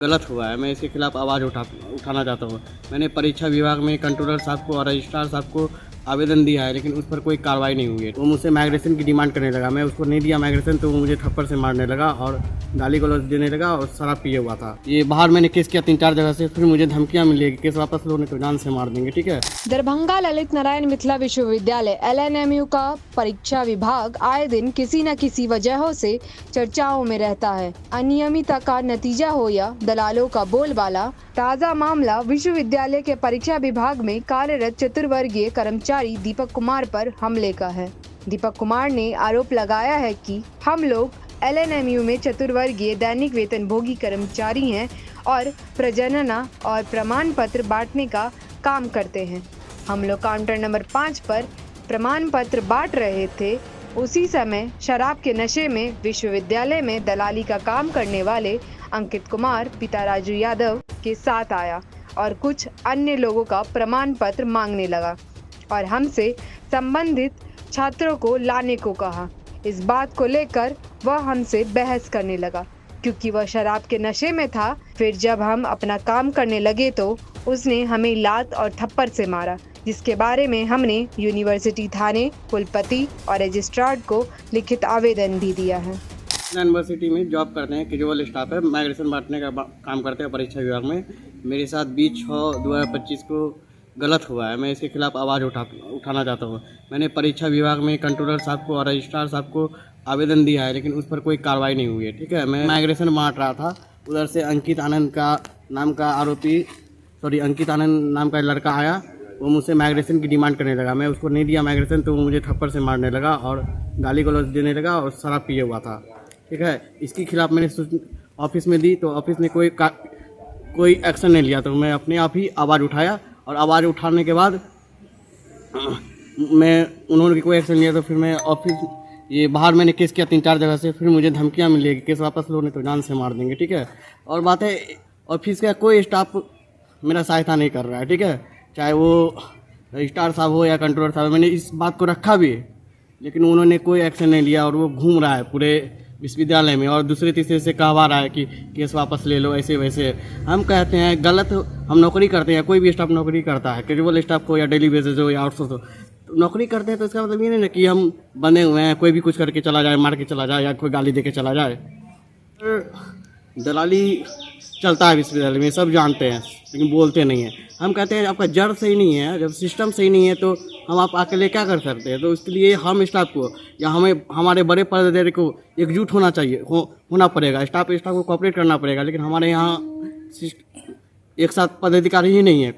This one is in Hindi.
गलत हुआ है। मैं इसके खिलाफ आवाज़ उठाना चाहता हूँ। मैंने परीक्षा विभाग में कंट्रोलर साहब को और रजिस्ट्रार साहब को आवेदन दिया है, लेकिन उस पर कोई कार्रवाई नहीं हुई है। वो मुझसे माइग्रेशन की डिमांड करने लगा। मैं उसको नहीं दिया माइग्रेशन, तो वो मुझे थप्पड़ से मारने लगा और गाली गलौज देने लगा और शराब पिए हुआ था। ये बाहर मैंने केस किया 3-4 जगह से, फिर मुझे धमकियाँ मिली, केस वापस लो नहीं तो जान से मार देंगे। ठीक है। दरभंगा ललित नारायण मिथिला विश्वविद्यालय LNMU का परीक्षा विभाग आए दिन किसी न किसी वजहों से चर्चाओं में रहता है। अनियमितता का नतीजा हो या दलालों का बोलबाला। ताज़ा मामला विश्वविद्यालय के परीक्षा विभाग में कार्यरत चतुर्वर्गीय कर्मचारी दीपक कुमार पर हमले का है। दीपक कुमार ने आरोप लगाया है कि हम लोग LNMU में चतुर्वर्गीय दैनिक वेतनभोगी कर्मचारी हैं और प्रजनना और प्रमाण पत्र बांटने का काम करते हैं। हम लोग काउंटर नंबर 5 पर प्रमाण पत्र बांट रहे थे। उसी समय शराब के नशे में विश्वविद्यालय में दलाली का काम करने वाले अंकित कुमार पिता राजू यादव के साथ आया और कुछ अन्य लोगों का प्रमाण पत्र मांगने लगा और हमसे संबंधित छात्रों को लाने को कहा। इस बात को लेकर वह हमसे बहस करने लगा क्योंकि वह शराब के नशे में था। फिर जब हम अपना काम करने लगे तो उसने हमें लात और थप्पड़ से मारा, जिसके बारे में हमने यूनिवर्सिटी थाने, कुलपति और रजिस्ट्रार को लिखित आवेदन भी दिया है। यूनिवर्सिटी में जॉब करते हैं, कैजुअल स्टाफ है, माइग्रेशन बांटने का काम करते हैं परीक्षा विभाग में। मेरे साथ 20/6/2025 को गलत हुआ है। मैं इसके खिलाफ आवाज़ उठाना चाहता हूँ। मैंने परीक्षा विभाग में कंट्रोलर साहब को और रजिस्ट्रार साहब को आवेदन दिया है, लेकिन उस पर कोई कार्रवाई नहीं हुई है। ठीक है। मैं माइग्रेशन बांट रहा था, उधर से अंकित आनंद नाम का लड़का आया। वो मुझसे माइग्रेशन की डिमांड करने लगा। मैं उसको नहीं दिया माइग्रेशन, तो वो मुझे थप्पड़ से मारने लगा और गाली गलौज देने लगा और शराब पिए हुआ था। ठीक है। इसके खिलाफ मैंने ऑफिस में दी, तो ऑफिस ने कोई एक्शन नहीं लिया, तो मैं अपने आप ही आवाज़ उठाया और आवाज़ उठाने के बाद उन्होंने कोई एक्शन लिया, तो फिर मैं ये बाहर मैंने केस किया 3-4 जगह से, फिर मुझे धमकियाँ मिली, केस वापस लो नहीं तो जान से मार देंगे। ठीक है। और बात है, ऑफिस का कोई स्टाफ मेरा सहायता नहीं कर रहा है। ठीक है। चाहे वो रजिस्ट्रार साहब हो या कंट्रोलर साहब, मैंने इस बात को रखा भी, लेकिन उन्होंने कोई एक्शन नहीं लिया और वो घूम रहा है पूरे विश्वविद्यालय में और दूसरे तीसरे से कहवा रहा है कि केस वापस ले लो, ऐसे वैसे। हम कहते हैं गलत। हम नौकरी करते हैं, कोई भी स्टाफ नौकरी करता है, कैजुअल स्टाफ हो या डेली बेसिस हो या आउटसोर्स हो, तो नौकरी करते हैं, तो इसका मतलब ये नहीं ना कि हम बने हुए हैं, कोई भी कुछ करके चला जाए, मार के चला जाए या कोई गाली दे के चला जाए। दलाली चलता है विश्वविद्यालय में, सब जानते हैं, लेकिन बोलते नहीं हैं। हम कहते हैं आपका जड़ सही नहीं है, जब सिस्टम सही नहीं है तो हम आप अकेले क्या कर सकते हैं। तो इसके लिए हम स्टाफ को या हमारे बड़े पदाधिकारी को एकजुट होना चाहिए, होना पड़ेगा। स्टाफ को कोऑपरेट करना पड़ेगा, लेकिन हमारे यहाँ एक साथ पदाधिकारी ही नहीं है।